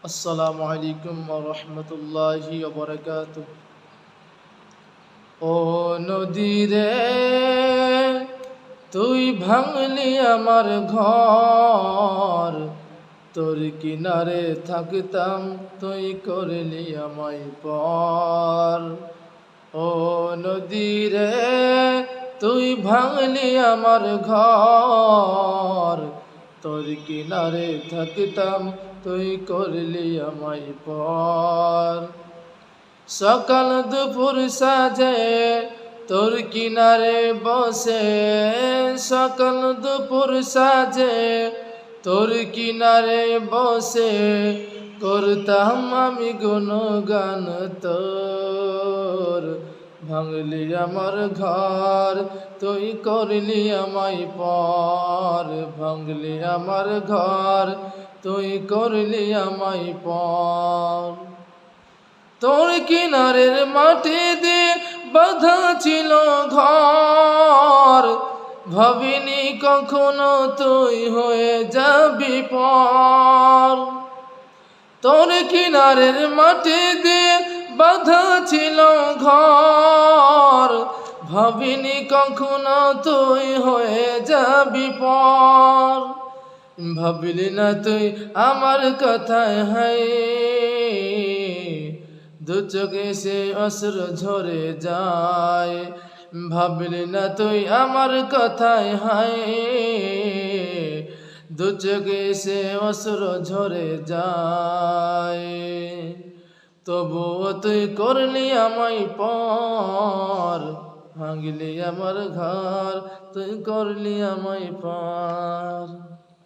আসসালামু আলাইকুম ওয়া রাহমাতুল্লাহি ওয়া বারাকাতুহু। ও নদী রে, তুই ভাঙলি আমার ঘর, তোর কিনারে থাকতাম, তুই করলি আমায় পর। ও নদী রে, তুই ভাঙলি আমার ঘর, তোর কিনারে থাকতাম, তুই করলি আমায় পর। সকাল দুপুর সাজে তোর কিনারে বসে, সকাল দুপুর সাজে তোর কিনারে বসে, করতাম আমি গুণগান তোর। ভাঙলি আমার ঘর, তুই করলি আমায় পর। ভাঙলি আমার ঘর, তুই করলি আমায় পর। তোর কিনারের মাটি দিয়ে বাঁধা ছিল ঘর, ভাবিনি কখনো তুই হয়ে যাবি পর। তোর কিনারের মাটি দিয়ে বাঁধা ছিল ঘর, ভাবিনি কখনো তুই হয়ে যাবি পর। ভাবলি না তুই আমার কথায়, হায় দু চোখে সে অশ্রু ঝরে যায়। ভাবলি না তুই আমার কথায়, হায় দু চোখে সে অশ্রু ঝরে যায়। তবুও তুই করলি আমায় পর, ভাঙলি আমার ঘর, তুই করলি আমায় পর।